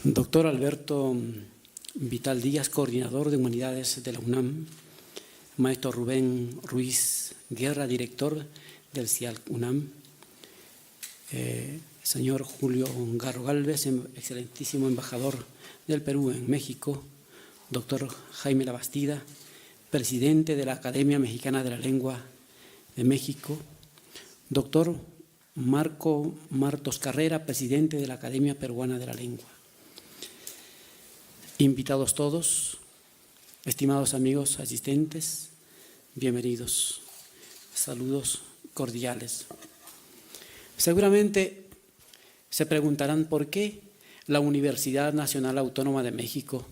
Doctor Alberto Vital Díaz, coordinador de Humanidades de la UNAM. Maestro Rubén Ruiz Guerra, director del CIALC UNAM. Señor Julio Garro Galvez, excelentísimo embajador del Perú en México. Doctor Jaime Labastida, presidente de la Academia Mexicana de la Lengua de México. Doctor Marco Martos Carrera, presidente de la Academia Peruana de la Lengua. Invitados todos, estimados amigos asistentes, bienvenidos. Saludos cordiales. Seguramente se preguntarán por qué la Universidad Nacional Autónoma de México,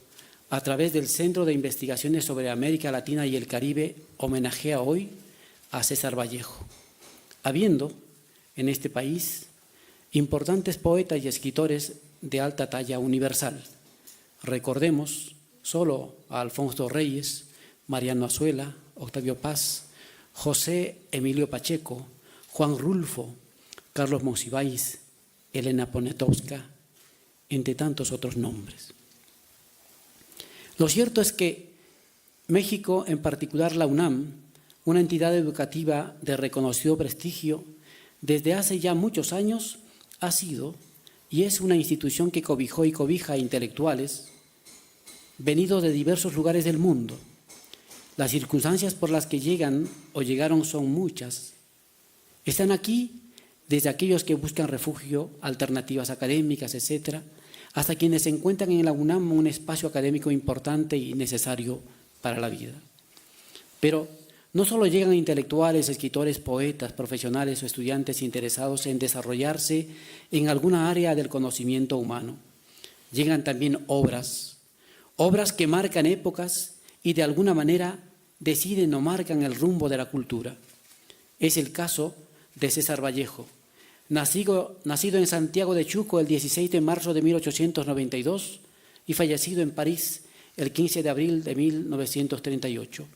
a través del Centro de Investigaciones sobre América Latina y el Caribe, homenajea hoy a César Vallejo, habiendo en este país importantes poetas y escritores de alta talla universal. Recordemos solo a Alfonso Reyes, Mariano Azuela, Octavio Paz, José Emilio Pacheco, Juan Rulfo, Carlos Monsiváis, Elena Poniatowska, entre tantos otros nombres. Lo cierto es que México, en particular la UNAM, una entidad educativa de reconocido prestigio, desde hace ya muchos años ha sido y es una institución que cobijó y cobija a intelectuales venidos de diversos lugares del mundo. Las circunstancias por las que llegan o llegaron son muchas. Están aquí desde aquellos que buscan refugio, alternativas académicas, etc., hasta quienes encuentran en la UNAM un espacio académico importante y necesario para la vida. Pero no solo llegan intelectuales, escritores, poetas, profesionales o estudiantes interesados en desarrollarse en alguna área del conocimiento humano. Llegan también obras que marcan épocas y de alguna manera deciden o marcan el rumbo de la cultura. Es el caso de César Vallejo, nacido en Santiago de Chuco el 16 de marzo de 1892 y fallecido en París el 15 de abril de 1938.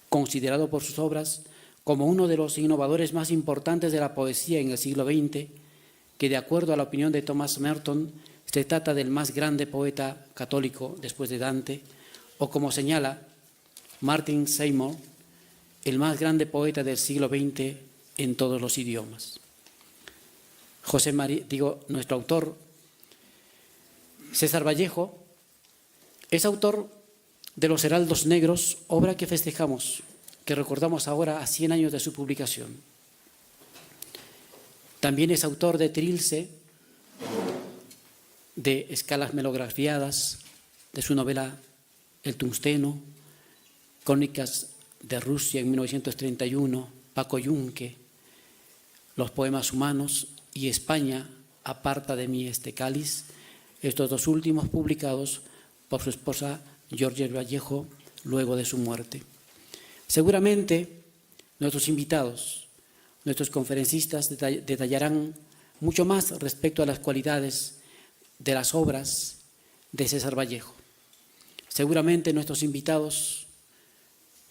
Considerado por sus obras como uno de los innovadores más importantes de la poesía en el siglo XX, que de acuerdo a la opinión de Thomas Merton, se trata del más grande poeta católico después de Dante, o como señala Martin Seymour, el más grande poeta del siglo XX en todos los idiomas. Nuestro autor, César Vallejo, es autor de Los Heraldos Negros, obra que festejamos, que recordamos ahora a 100 años de su publicación. También es autor de Trilce, de Escalas melografiadas, de su novela El Tungsteno, Crónicas de Rusia en 1931, Paco Yunque, Los poemas humanos y España, aparta de mí este cáliz, estos dos últimos publicados por su esposa Georges Vallejo luego de su muerte. Seguramente nuestros invitados, nuestros conferencistas detallarán mucho más respecto a las cualidades de las obras de César Vallejo. Seguramente nuestros invitados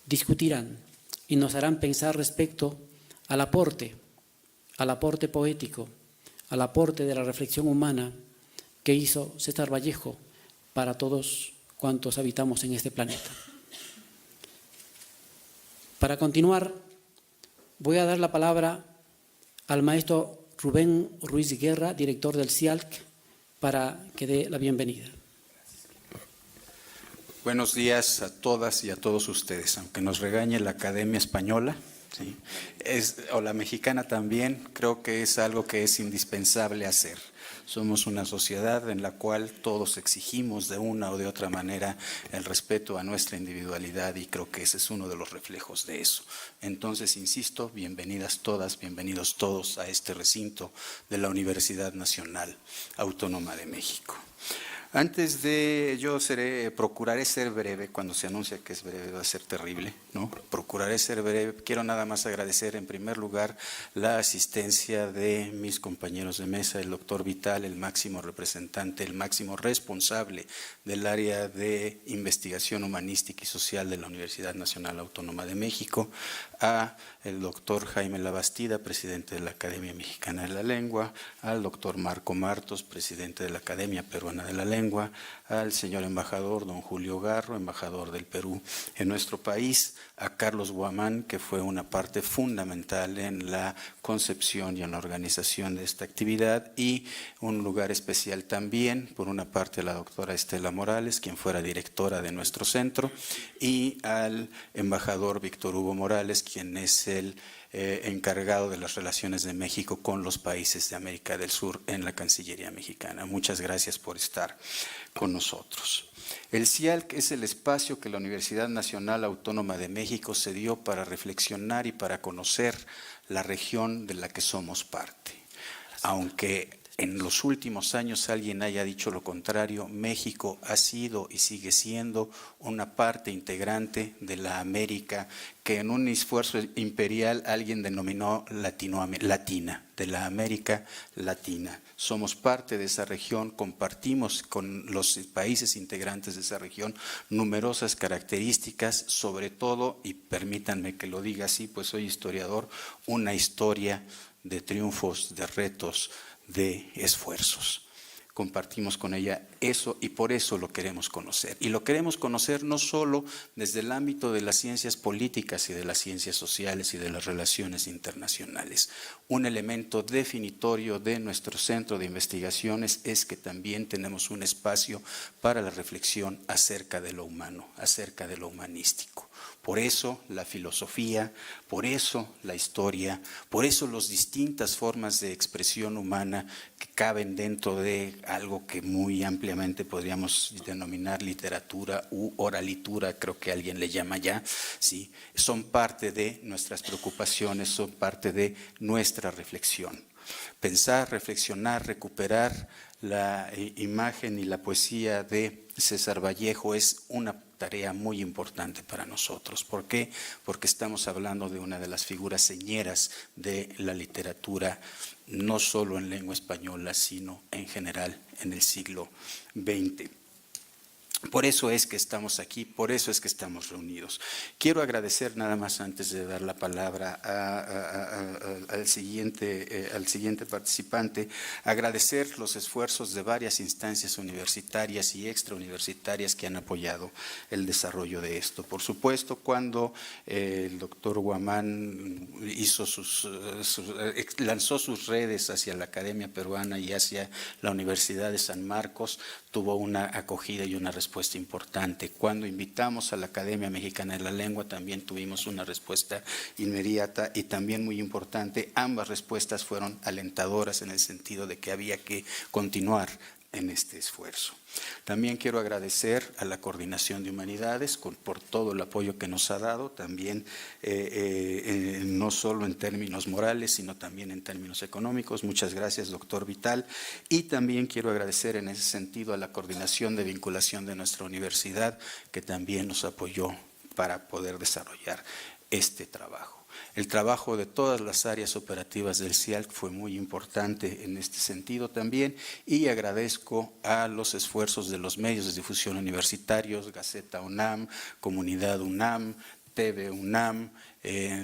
discutirán y nos harán pensar respecto al aporte poético, al aporte de la reflexión humana que hizo César Vallejo para todos cuantos habitamos en este planeta. Para continuar, voy a dar la palabra al maestro Rubén Ruiz Guerra, director del CIALC, para que dé la bienvenida. Buenos días a todas y a todos ustedes, aunque nos regañe la Academia Española, ¿sí? O la mexicana también, creo que es algo que es indispensable hacer. Somos una sociedad en la cual todos exigimos de una o de otra manera el respeto a nuestra individualidad y creo que ese es uno de los reflejos de eso. Entonces, insisto, bienvenidas todas, bienvenidos todos a este recinto de la Universidad Nacional Autónoma de México. Antes de, procuraré ser breve, cuando se anuncia que es breve va a ser terrible, ¿no? Procuraré ser breve. Quiero nada más agradecer en primer lugar la asistencia de mis compañeros de mesa, el doctor Vital, el máximo representante, el máximo responsable del área de investigación humanística y social de la Universidad Nacional Autónoma de México, a el doctor Jaime Labastida, presidente de la Academia Mexicana de la Lengua, al doctor Marco Martos, presidente de la Academia Peruana de la Lengua, al señor embajador don Julio Garro, embajador del Perú en nuestro país, a Carlos Guamán, que fue una parte fundamental en la concepción y en la organización de esta actividad, y un lugar especial también, por una parte, a la doctora Estela Morales, quien fuera directora de nuestro centro, y al embajador Víctor Hugo Morales, quien es el encargado de las relaciones de México con los países de América del Sur en la Cancillería mexicana. Muchas gracias por estar con nosotros. El CIALC es el espacio que la Universidad Nacional Autónoma de México se dio para reflexionar y para conocer la región de la que somos parte. Aunque en los últimos años alguien haya dicho lo contrario, México ha sido y sigue siendo una parte integrante de la América que en un esfuerzo imperial alguien denominó latina, de la América Latina. Somos parte de esa región, compartimos con los países integrantes de esa región numerosas características, sobre todo, y permítanme que lo diga así, pues soy historiador, una historia de triunfos, de retos, de esfuerzos. Compartimos con ella eso y por eso lo queremos conocer. Y lo queremos conocer no solo desde el ámbito de las ciencias políticas y de las ciencias sociales y de las relaciones internacionales. Un elemento definitorio de nuestro centro de investigaciones es que también tenemos un espacio para la reflexión acerca de lo humano, acerca de lo humanístico. Por eso la filosofía, por eso la historia, por eso las distintas formas de expresión humana que caben dentro de algo que muy ampliamente podríamos denominar literatura u oralitura, creo que alguien le llama ya, ¿sí? Son parte de nuestras preocupaciones, son parte de nuestra reflexión. Pensar, reflexionar, recuperar la imagen y la poesía de César Vallejo es una tarea muy importante para nosotros. ¿Por qué? Porque estamos hablando de una de las figuras señeras de la literatura, no solo en lengua española, sino en general en el siglo XX. Por eso es que estamos aquí, por eso es que estamos reunidos. Quiero agradecer nada más antes de dar la palabra al siguiente participante, agradecer los esfuerzos de varias instancias universitarias y extrauniversitarias que han apoyado el desarrollo de esto. Por supuesto, cuando el doctor Guamán lanzó sus redes hacia la Academia Peruana y hacia la Universidad de San Marcos, tuvo una acogida y una respuesta importante. Cuando invitamos a la Academia Mexicana de la Lengua también tuvimos una respuesta inmediata y también muy importante. Ambas respuestas fueron alentadoras en el sentido de que había que continuar en este esfuerzo. También quiero agradecer a la Coordinación de Humanidades por todo el apoyo que nos ha dado, también no solo en términos morales, sino también en términos económicos. Muchas gracias, doctor Vital. Y también quiero agradecer en ese sentido a la Coordinación de Vinculación de nuestra universidad, que también nos apoyó para poder desarrollar este trabajo. El trabajo de todas las áreas operativas del CIALC fue muy importante en este sentido también y agradezco a los esfuerzos de los medios de difusión universitarios, Gaceta UNAM, Comunidad UNAM, TV UNAM,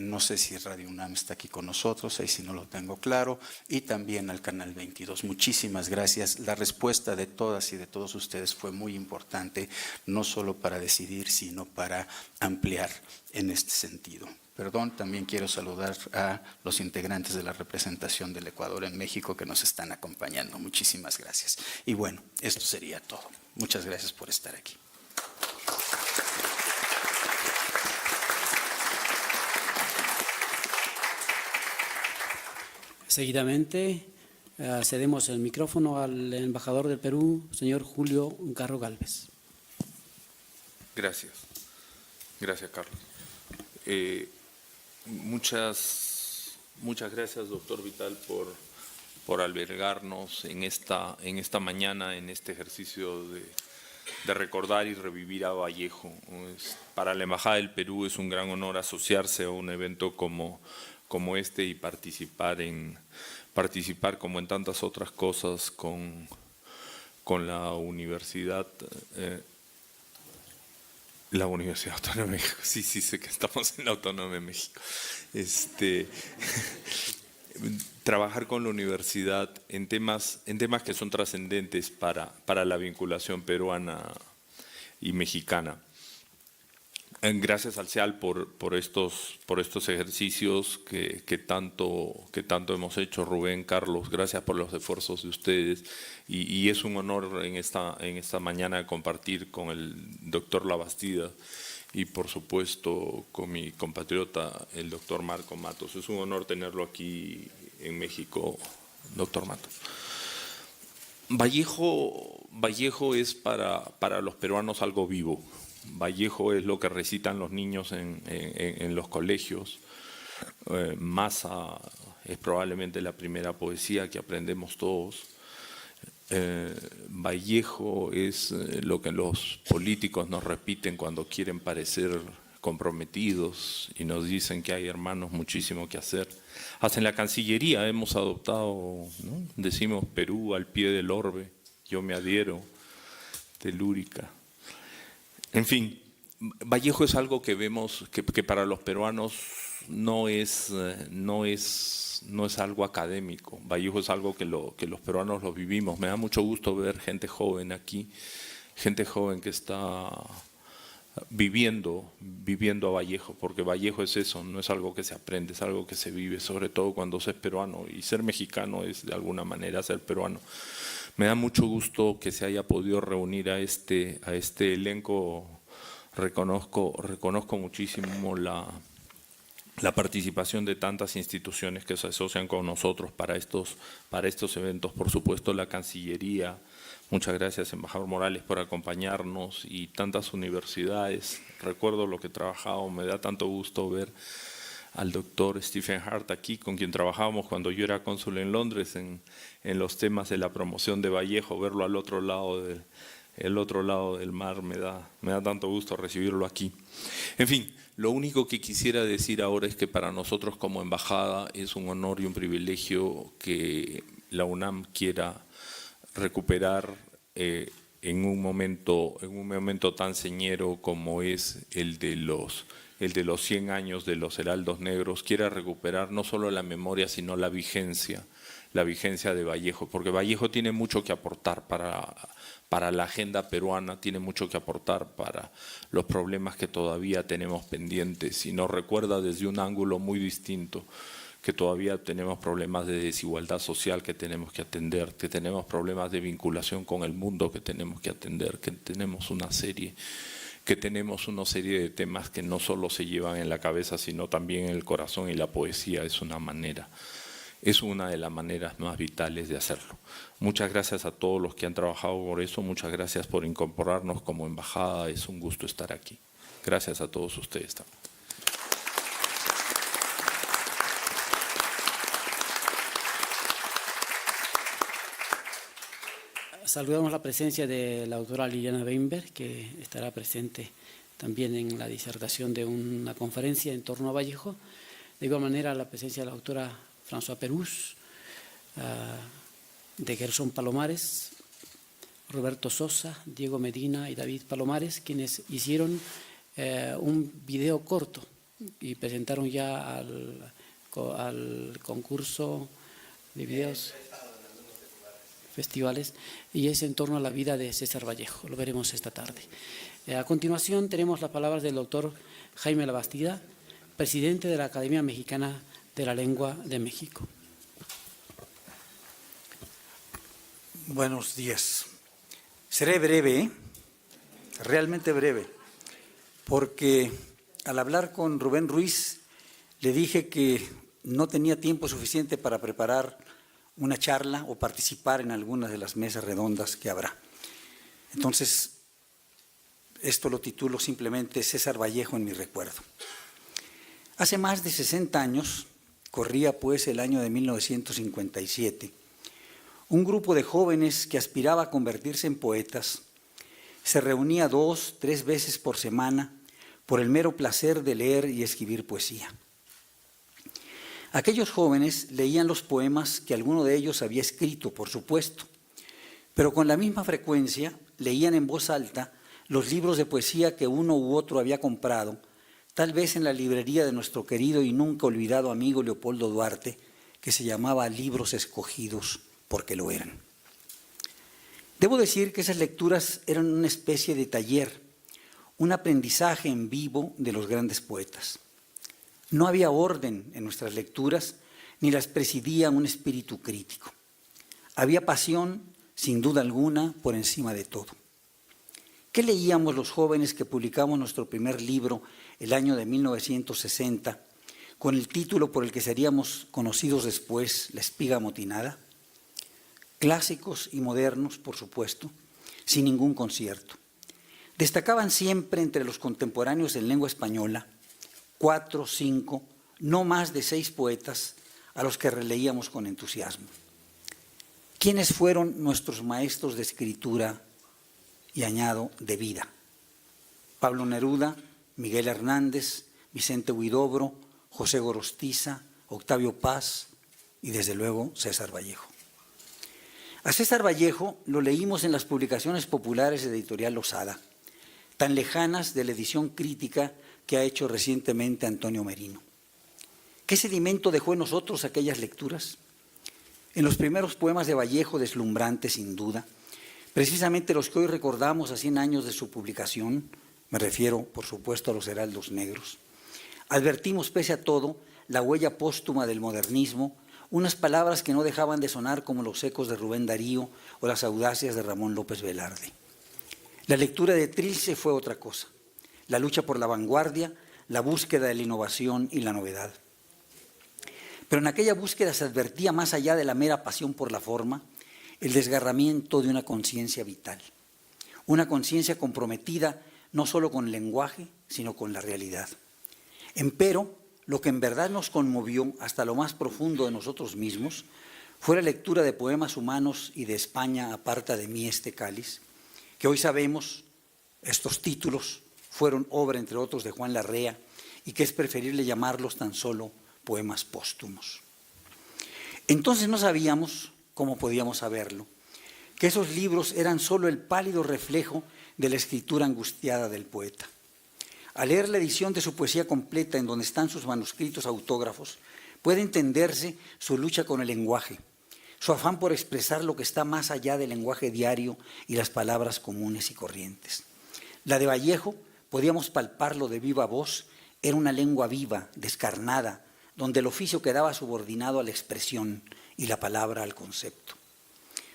no sé si Radio UNAM está aquí con nosotros, ahí sí no lo tengo claro, y también al Canal 22. Muchísimas gracias. La respuesta de todas y de todos ustedes fue muy importante, no solo para decidir, sino para ampliar en este sentido. Perdón, también quiero saludar a los integrantes de la representación del Ecuador en México que nos están acompañando. Muchísimas gracias. Y bueno, esto sería todo. Muchas gracias por estar aquí. Seguidamente cedemos el micrófono al embajador del Perú, señor Julio Garro Gálvez. Gracias. Gracias, Carlos. Muchas gracias, doctor Vital, por albergarnos en esta mañana, en este ejercicio de recordar y revivir a Vallejo. Para la Embajada del Perú es un gran honor asociarse a un evento como este y participar como en tantas otras cosas con la universidad. La Universidad Autónoma de México, sí, sé que estamos en la Autónoma de México. Trabajar con la universidad en temas que son trascendentes para la vinculación peruana y mexicana. Gracias al CEAL por estos ejercicios que tanto hemos hecho, Rubén, Carlos, gracias por los esfuerzos de ustedes. Y es un honor en esta mañana compartir con el doctor Labastida y por supuesto con mi compatriota, el doctor Marco Matos. Es un honor tenerlo aquí en México, doctor Matos. Vallejo es para los peruanos algo vivo. Vallejo es lo que recitan los niños en los colegios. Massa es probablemente la primera poesía que aprendemos todos. Vallejo es lo que los políticos nos repiten cuando quieren parecer comprometidos y nos dicen que hay, hermanos, muchísimo que hacer. Hasta en la Cancillería hemos adoptado, ¿no? Decimos Perú al pie del orbe, yo me adhiero, telúrica. En fin, Vallejo es algo que vemos que para los peruanos no es algo académico. Vallejo es algo que los peruanos lo vivimos. Me da mucho gusto ver gente joven aquí, gente joven que está viviendo a Vallejo, porque Vallejo es eso, no es algo que se aprende, es algo que se vive, sobre todo cuando se es peruano, y ser mexicano es de alguna manera ser peruano. Me da mucho gusto que se haya podido reunir a este elenco. Reconozco muchísimo la participación de tantas instituciones que se asocian con nosotros para estos eventos. Por supuesto, la Cancillería. Muchas gracias, embajador Morales, por acompañarnos, y tantas universidades. Recuerdo lo que he trabajado, me da tanto gusto ver al doctor Stephen Hart aquí, con quien trabajábamos cuando yo era cónsul en Londres en los temas de la promoción de Vallejo. Verlo al otro lado del mar me da tanto gusto recibirlo aquí. En fin, lo único que quisiera decir ahora es que para nosotros como embajada es un honor y un privilegio que la UNAM quiera recuperar en un momento tan señero como es el de los 100 años de los Heraldos Negros, quiera recuperar no solo la memoria sino la vigencia de Vallejo, porque Vallejo tiene mucho que aportar para la agenda peruana, tiene mucho que aportar para los problemas que todavía tenemos pendientes, y nos recuerda desde un ángulo muy distinto que todavía tenemos problemas de desigualdad social que tenemos que atender, que tenemos problemas de vinculación con el mundo que tenemos que atender, que tenemos una serie de temas que no solo se llevan en la cabeza, sino también en el corazón, y la poesía es una de las maneras más vitales de hacerlo. Muchas gracias a todos los que han trabajado por eso, muchas gracias por incorporarnos como embajada, es un gusto estar aquí. Gracias a todos ustedes también. Saludamos la presencia de la doctora Liliana Weinberg, que estará presente también en la disertación de una conferencia en torno a Vallejo. De igual manera, la presencia de la doctora François Perús, de Gerson Palomares, Roberto Sosa, Diego Medina y David Palomares, quienes hicieron un video corto y presentaron ya al concurso de videos, festivales, y es en torno a la vida de César Vallejo. Lo veremos esta tarde. A continuación tenemos las palabras del doctor Jaime Labastida, presidente de la Academia Mexicana de la Lengua de México. Buenos días. Seré breve, realmente breve, porque al hablar con Rubén Ruiz le dije que no tenía tiempo suficiente para preparar una charla o participar en algunas de las mesas redondas que habrá. Entonces, esto lo titulo simplemente César Vallejo en mi recuerdo. Hace más de 60 años, corría pues el año de 1957, un grupo de jóvenes que aspiraba a convertirse en poetas se reunía 2, 3 veces por semana por el mero placer de leer y escribir poesía. Aquellos jóvenes leían los poemas que alguno de ellos había escrito, por supuesto, pero con la misma frecuencia leían en voz alta los libros de poesía que uno u otro había comprado, tal vez en la librería de nuestro querido y nunca olvidado amigo Leopoldo Duarte, que se llamaba Libros Escogidos, porque lo eran. Debo decir que esas lecturas eran una especie de taller, un aprendizaje en vivo de los grandes poetas. No había orden en nuestras lecturas, ni las presidía un espíritu crítico. Había pasión, sin duda alguna, por encima de todo. ¿Qué leíamos los jóvenes que publicamos nuestro primer libro el año de 1960, con el título por el que seríamos conocidos después, La espiga amotinada? Clásicos y modernos, por supuesto, sin ningún concierto. Destacaban siempre entre los contemporáneos en lengua española 4, 5, no más de 6 poetas a los que releíamos con entusiasmo. ¿Quiénes fueron nuestros maestros de escritura y, añado, de vida? Pablo Neruda, Miguel Hernández, Vicente Huidobro, José Gorostiza, Octavio Paz y, desde luego, César Vallejo. A César Vallejo lo leímos en las publicaciones populares de Editorial Losada, tan lejanas de la edición crítica que ha hecho recientemente Antonio Merino. ¿Qué sedimento dejó en nosotros aquellas lecturas? En los primeros poemas de Vallejo, deslumbrantes sin duda, precisamente los que hoy recordamos a 100 años de su publicación, me refiero, por supuesto, a los Heraldos Negros, advertimos, pese a todo, la huella póstuma del modernismo, unas palabras que no dejaban de sonar como los ecos de Rubén Darío o las audacias de Ramón López Velarde. La lectura de Trilce fue otra cosa, la lucha por la vanguardia, la búsqueda de la innovación y la novedad. Pero en aquella búsqueda se advertía, más allá de la mera pasión por la forma, el desgarramiento de una conciencia vital, una conciencia comprometida no solo con el lenguaje, sino con la realidad. Empero, lo que en verdad nos conmovió hasta lo más profundo de nosotros mismos fue la lectura de poemas humanos y de España aparta de mí este cáliz, que hoy sabemos, estos títulos fueron obra, entre otros, de Juan Larrea, y que es preferible llamarlos tan solo poemas póstumos. Entonces no sabíamos, cómo podíamos saberlo, que esos libros eran solo el pálido reflejo de la escritura angustiada del poeta. Al leer la edición de su poesía completa, en donde están sus manuscritos autógrafos, puede entenderse su lucha con el lenguaje, su afán por expresar lo que está más allá del lenguaje diario y las palabras comunes y corrientes. La de Vallejo, podíamos palparlo de viva voz, era una lengua viva, descarnada, donde el oficio quedaba subordinado a la expresión y la palabra al concepto.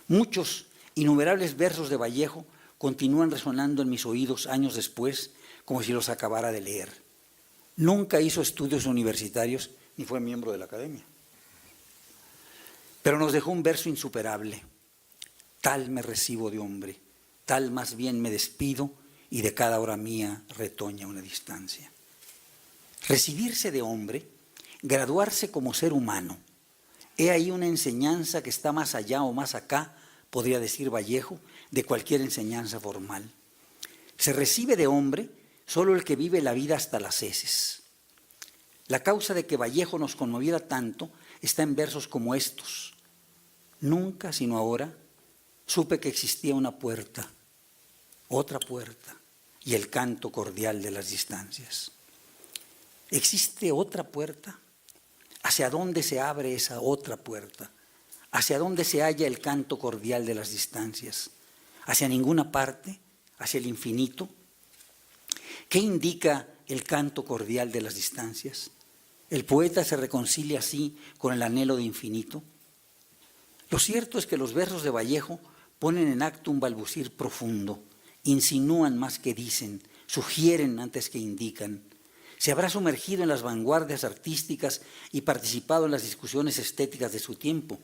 Muchos, innumerables versos de Vallejo continúan resonando en mis oídos años después, como si los acabara de leer. Nunca hizo estudios universitarios ni fue miembro de la academia. Pero nos dejó un verso insuperable. Tal me recibo de hombre, tal más bien me despido, y de cada hora mía retoña una distancia. Recibirse de hombre, graduarse como ser humano, he ahí una enseñanza que está más allá o más acá, podría decir Vallejo, de cualquier enseñanza formal. Se recibe de hombre solo el que vive la vida hasta las heces. La causa de que Vallejo nos conmoviera tanto está en versos como estos. Nunca, sino ahora, supe que existía una puerta, otra puerta, y el canto cordial de las distancias. ¿Existe otra puerta? ¿Hacia dónde se abre esa otra puerta? ¿Hacia dónde se halla el canto cordial de las distancias? ¿Hacia ninguna parte? ¿Hacia el infinito? ¿Qué indica el canto cordial de las distancias? ¿El poeta se reconcilia así con el anhelo de infinito? Lo cierto es que los versos de Vallejo ponen en acto un balbucir profundo, insinúan más que dicen, sugieren antes que indican. Se habrá sumergido en las vanguardias artísticas y participado en las discusiones estéticas de su tiempo,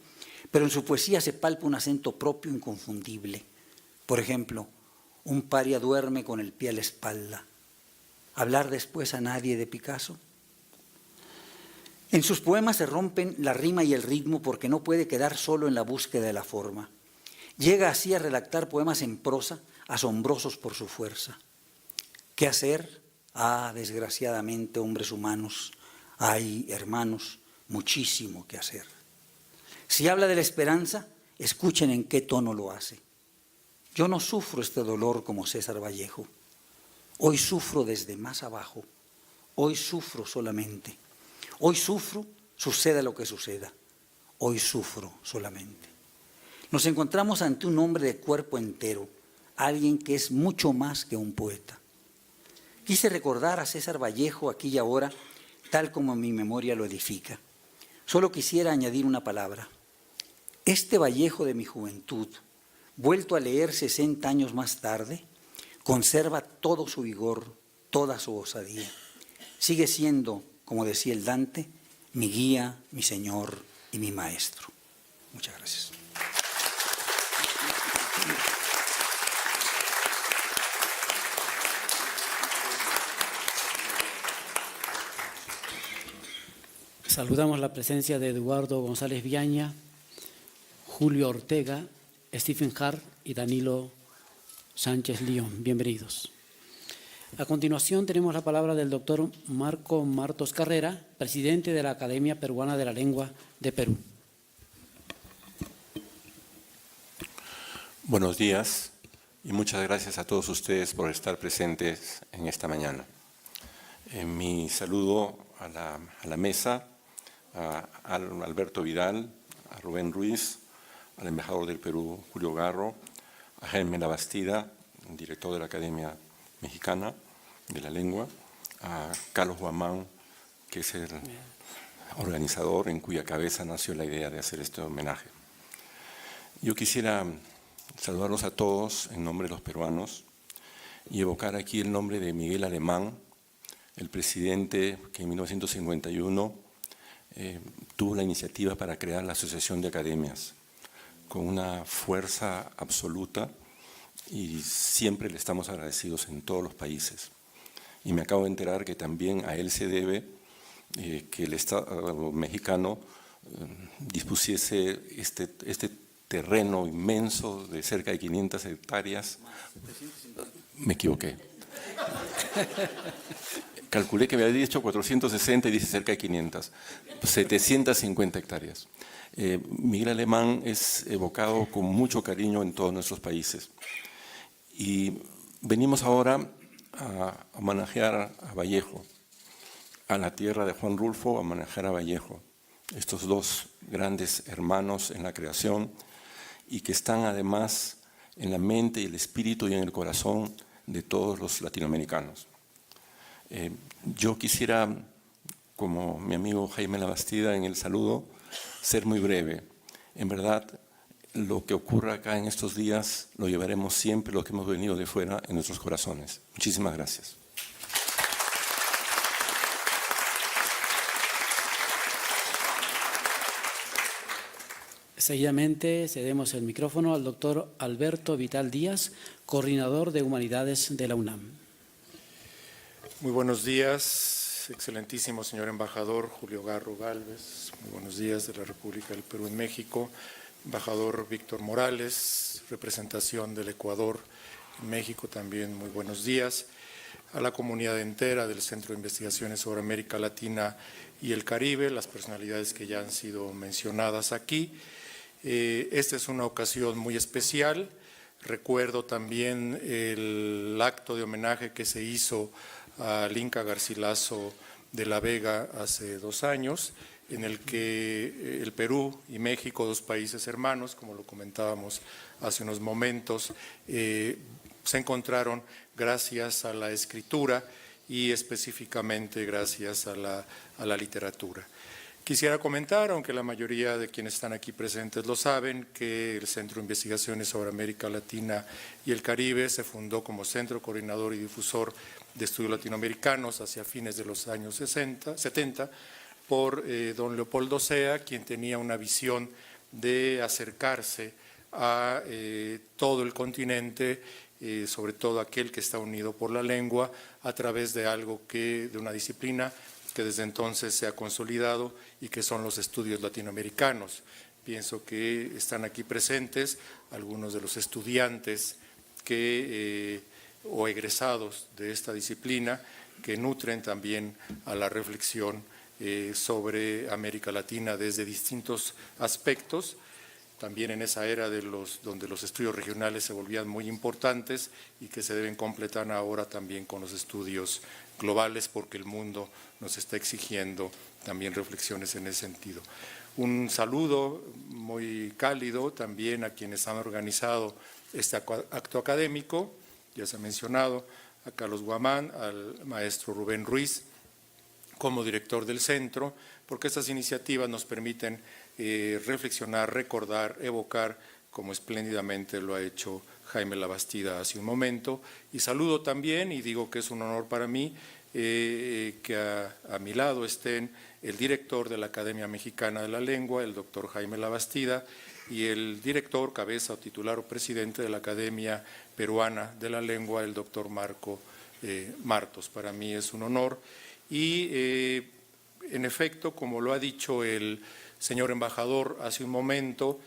pero en su poesía se palpa un acento propio inconfundible. Por ejemplo, un paria duerme con el pie a la espalda. ¿Hablar después a nadie de Picasso? En sus poemas se rompen la rima y el ritmo porque no puede quedar solo en la búsqueda de la forma. Llega así a redactar poemas en prosa, asombrosos por su fuerza. ¿Qué hacer? Ah, desgraciadamente, hombres humanos, hay, hermanos, muchísimo que hacer. Si habla de la esperanza, escuchen en qué tono lo hace. Yo no sufro este dolor como César Vallejo. Hoy sufro desde más abajo. Hoy sufro solamente. Hoy sufro, suceda lo que suceda. Hoy sufro solamente. Nos encontramos ante un hombre de cuerpo entero, alguien que es mucho más que un poeta. Quise recordar a César Vallejo aquí y ahora, tal como mi memoria lo edifica. Solo quisiera añadir una palabra. Este Vallejo de mi juventud, vuelto a leer 60 años más tarde, conserva todo su vigor, toda su osadía. Sigue siendo, como decía el Dante, mi guía, mi señor y mi maestro. Muchas gracias. Saludamos la presencia de Eduardo González Viaña, Julio Ortega, Stephen Hart y Danilo Sánchez León. Bienvenidos. A continuación tenemos la palabra del doctor Marco Martos Carrera, presidente de la Academia Peruana de la Lengua de Perú. Buenos días y muchas gracias a todos ustedes por estar presentes en esta mañana. Mi saludo a la mesa, a Alberto Vidal, a Rubén Ruiz, al embajador del Perú, Julio Garro, a Jaime Labastida, director de la Academia Mexicana de la Lengua, a Carlos Guamán, que es el organizador en cuya cabeza nació la idea de hacer este homenaje. Yo quisiera saludarlos a todos en nombre de los peruanos y evocar aquí el nombre de Miguel Alemán, el presidente que en 1951 tuvo la iniciativa para crear la Asociación de Academias, con una fuerza absoluta, y siempre le estamos agradecidos en todos los países. Y me acabo de enterar que también a él se debe que el Estado mexicano dispusiese este terreno inmenso de cerca de 500 hectáreas. Me equivoqué. Calculé que me había dicho 460 y dice cerca de 500. 750 hectáreas. Miguel Alemán es evocado con mucho cariño en todos nuestros países. Y venimos ahora a homenajear a Vallejo, a la tierra de Juan Rulfo, a homenajear a Vallejo, estos dos grandes hermanos en la creación y que están además en la mente y el espíritu y en el corazón de todos los latinoamericanos. Yo quisiera, como mi amigo Jaime Labastida en el saludo, ser muy breve. En verdad, lo que ocurra acá en estos días lo llevaremos siempre, lo que hemos venido de fuera, en nuestros corazones. Muchísimas gracias. Seguidamente cedemos el micrófono al doctor Alberto Vital Díaz, coordinador de Humanidades de la UNAM. Muy buenos días, excelentísimo señor embajador Julio Garro Gálvez. Muy buenos días de la República del Perú en México. Embajador Víctor Morales, representación del Ecuador en México también, muy buenos días. A la comunidad entera del Centro de Investigaciones sobre América Latina y el Caribe, las personalidades que ya han sido mencionadas aquí. Esta es una ocasión muy especial. Recuerdo también el acto de homenaje que se hizo al Inca Garcilaso de la Vega hace 2 años, en el que el Perú y México, dos países hermanos, como lo comentábamos hace unos momentos, se encontraron gracias a la escritura y específicamente gracias a la literatura. Quisiera comentar, aunque la mayoría de quienes están aquí presentes lo saben, que el Centro de Investigaciones sobre América Latina y el Caribe se fundó como Centro Coordinador y Difusor de Estudios Latinoamericanos hacia fines de los años 70 por don Leopoldo Sea, quien tenía una visión de acercarse a todo el continente, sobre todo aquel que está unido por la lengua, a través de de una disciplina que desde entonces se ha consolidado y que son los estudios latinoamericanos. Pienso que están aquí presentes algunos de los estudiantes o egresados de esta disciplina que nutren también a la reflexión sobre América Latina desde distintos aspectos. también en esa era donde los estudios regionales se volvían muy importantes y que se deben completar ahora también con los estudios globales, porque el mundo nos está exigiendo también reflexiones en ese sentido. Un saludo muy cálido también a quienes han organizado este acto académico, ya se ha mencionado, a Carlos Guamán, al maestro Rubén Ruiz, como director del centro, porque estas iniciativas nos permiten reflexionar, recordar, evocar, como espléndidamente lo ha hecho Jaime Labastida hace un momento. Y saludo también, y digo que es un honor para mí, que a mi lado estén el director de la Academia Mexicana de la Lengua, el doctor Jaime Labastida, y el director, cabeza o titular o presidente de la Academia Peruana de la Lengua, el doctor Marco Martos. Para mí es un honor. Y en efecto, como lo ha dicho el señor embajador hace un momento,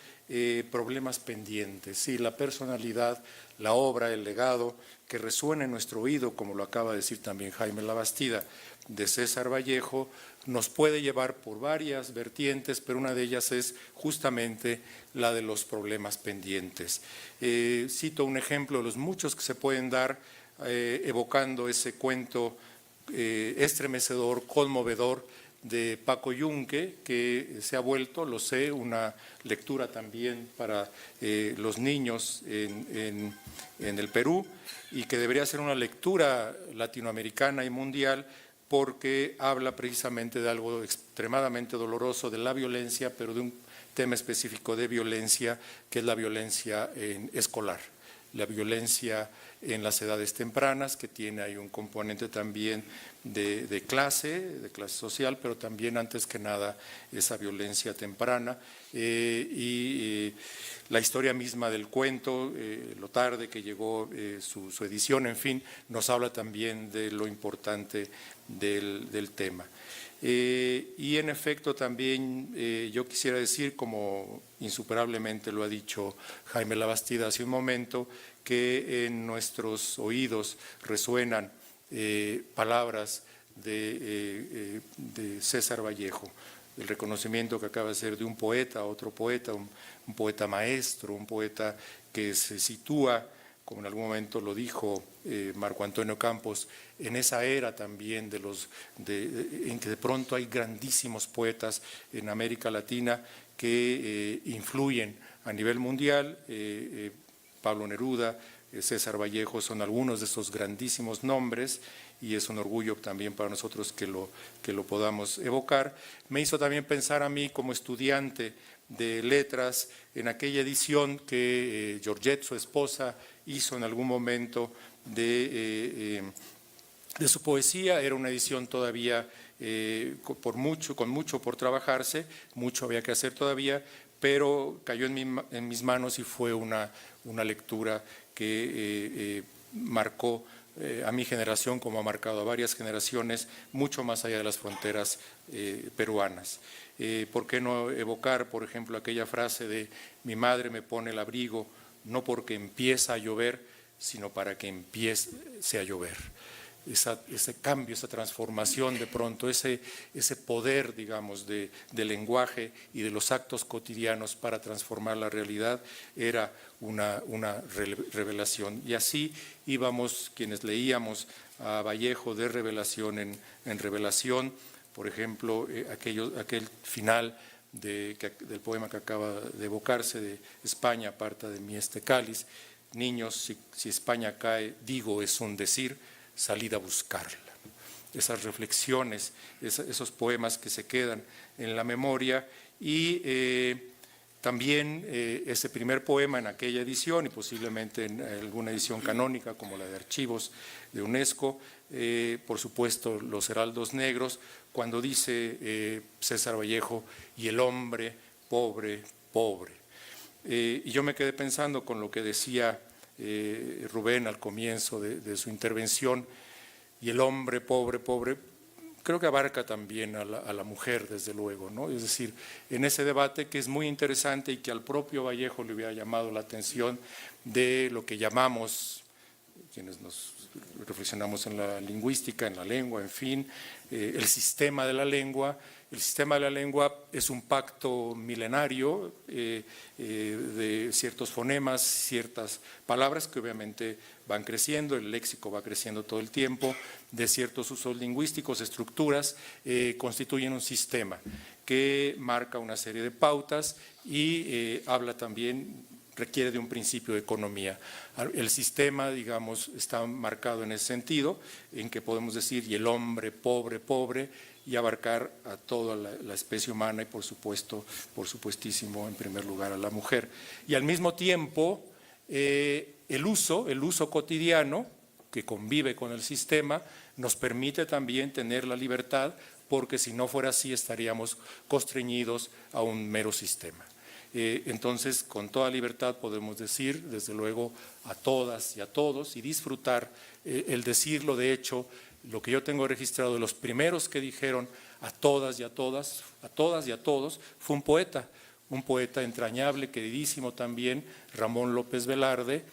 problemas pendientes. Sí, la personalidad, la obra, el legado que resuena en nuestro oído, como lo acaba de decir también Jaime Labastida, de César Vallejo, nos puede llevar por varias vertientes, pero una de ellas es justamente la de los problemas pendientes. Cito un ejemplo de los muchos que se pueden dar, evocando ese cuento estremecedor, conmovedor, de Paco Yunque, que se ha vuelto, lo sé, una lectura también para los niños en el Perú, y que debería ser una lectura latinoamericana y mundial, porque habla precisamente de algo extremadamente doloroso, de la violencia, pero de un tema específico de violencia, que es la violencia escolar, la violencia en las edades tempranas, que tiene ahí un componente también de clase social, pero también antes que nada esa violencia temprana. La historia misma del cuento, lo tarde que llegó su edición, en fin, nos habla también de lo importante del tema. Y en efecto también yo quisiera decir, como insuperablemente lo ha dicho Jaime Labastida hace un momento, que en nuestros oídos resuenan palabras de César Vallejo, el reconocimiento que acaba de hacer de un poeta a otro poeta, un poeta maestro, un poeta que se sitúa, como en algún momento lo dijo Marco Antonio Campos, en esa era también en que de pronto hay grandísimos poetas en América Latina que influyen a nivel mundial. Pablo Neruda, César Vallejo son algunos de esos grandísimos nombres, y es un orgullo también para nosotros que lo podamos evocar. Me hizo también pensar a mí como estudiante de letras en aquella edición que Georgette, su esposa, hizo en algún momento de su poesía. Era una edición todavía con mucho por trabajarse, mucho había que hacer todavía, pero cayó en mis manos y fue una lectura que marcó a mi generación, como ha marcado a varias generaciones, mucho más allá de las fronteras peruanas. ¿Por qué no evocar, por ejemplo, aquella frase de mi madre me pone el abrigo no porque empieza a llover, sino para que empiece a llover? Ese cambio, esa transformación de pronto, ese poder, digamos, del lenguaje y de los actos cotidianos para transformar la realidad, era una revelación. Y así íbamos, quienes leíamos a Vallejo, de revelación en revelación. Por ejemplo, aquel final del poema que acaba de evocarse, de España aparta de mí este cáliz. Niños, si España cae, digo es un decir, salid a buscarla. Esas reflexiones, esos poemas que se quedan en la memoria, y también ese primer poema en aquella edición, y posiblemente en alguna edición canónica como la de Archivos de UNESCO, por supuesto Los Heraldos Negros, cuando dice César Vallejo, y el hombre pobre, pobre. Y yo me quedé pensando con lo que decía Rubén al comienzo de su intervención, y el hombre pobre, pobre, creo que abarca también a la mujer, desde luego, ¿no? Es decir, en ese debate que es muy interesante y que al propio Vallejo le hubiera llamado la atención, de lo que llamamos, quienes nos reflexionamos en la lingüística, en la lengua, en fin, el sistema de la lengua, El sistema de la lengua es un pacto milenario de ciertos fonemas, ciertas palabras que obviamente van creciendo, el léxico va creciendo todo el tiempo, de ciertos usos lingüísticos, estructuras, constituyen un sistema que marca una serie de pautas y habla también, requiere de un principio de economía. El sistema, digamos, está marcado en ese sentido, en que podemos decir, y el hombre pobre, pobre, y abarcar a toda la especie humana y por supuestísimo, en primer lugar, a la mujer. Y al mismo tiempo, el uso cotidiano que convive con el sistema nos permite también tener la libertad, porque si no fuera así estaríamos constreñidos a un mero sistema. Entonces, con toda libertad podemos decir, desde luego, a todas y a todos y disfrutar el decirlo. De hecho, lo que yo tengo registrado de los primeros que dijeron a todas y a todas, a todas y a todos, fue un poeta entrañable, queridísimo también, Ramón López Velarde,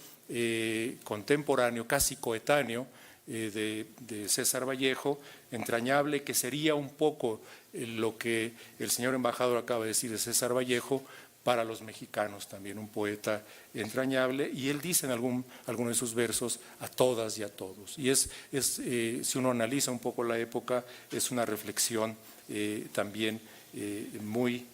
contemporáneo, casi coetáneo de César Vallejo, entrañable, que sería un poco lo que el señor embajador acaba de decir de César Vallejo para los mexicanos, también un poeta entrañable, y él dice en alguno de sus versos a todas y a todos. Y si uno analiza un poco la época, es una reflexión también muy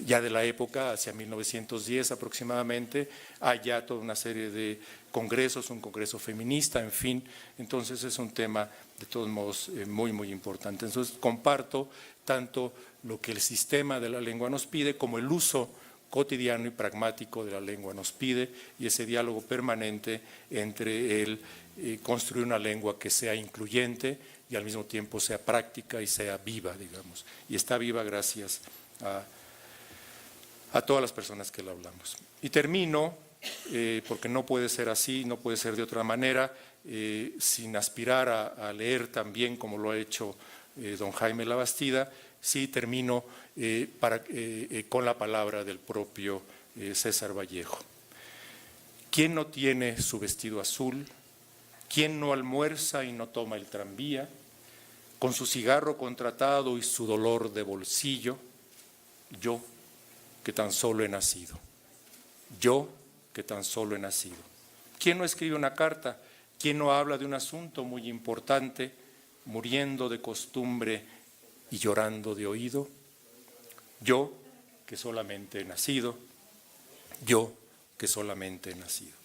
ya de la época, hacia 1910 aproximadamente. Hay ya toda una serie de congresos, un congreso feminista, en fin. Entonces es un tema de todos modos muy importante. Entonces comparto tanto lo que el sistema de la lengua nos pide como el uso cotidiano y pragmático de la lengua nos pide, y ese diálogo permanente entre el construir una lengua que sea incluyente y al mismo tiempo sea práctica y sea viva, digamos. Y está viva gracias a todas las personas que la hablamos. Y termino, porque no puede ser así, no puede ser de otra manera, sin aspirar a leer también como lo ha hecho don Jaime Labastida. Sí, termino con la palabra del propio César Vallejo. ¿Quién no tiene su vestido azul? ¿Quién no almuerza y no toma el tranvía? Con su cigarro contratado y su dolor de bolsillo, yo que tan solo he nacido. Yo que tan solo he nacido. ¿Quién no escribe una carta? ¿Quién no habla de un asunto muy importante, muriendo de costumbre y llorando de oído? Yo que solamente he nacido, yo que solamente he nacido.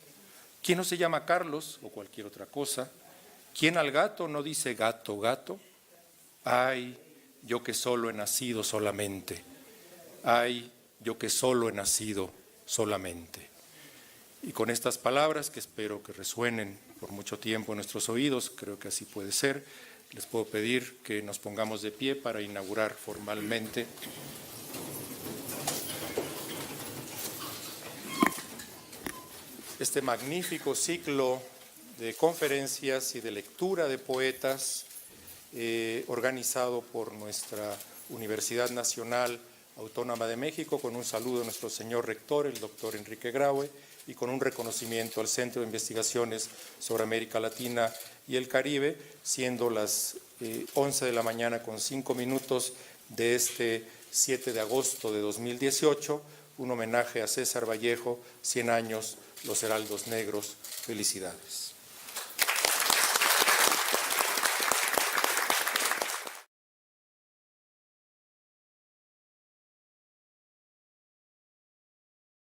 ¿Quién no se llama Carlos o cualquier otra cosa? ¿Quién al gato no dice gato, gato? Ay, yo que solo he nacido solamente. Ay, yo que solo he nacido solamente. Y con estas palabras, que espero que resuenen por mucho tiempo en nuestros oídos, creo que así puede ser, les puedo pedir que nos pongamos de pie para inaugurar formalmente este magnífico ciclo de conferencias y de lectura de poetas organizado por nuestra Universidad Nacional Autónoma de México, con un saludo a nuestro señor rector, el doctor Enrique Graue, y con un reconocimiento al Centro de Investigaciones sobre América Latina y el Caribe, siendo las 11 de la mañana con 5 minutos de este 7 de agosto de 2018, un homenaje a César Vallejo, 100 años, los Heraldos Negros. Felicidades.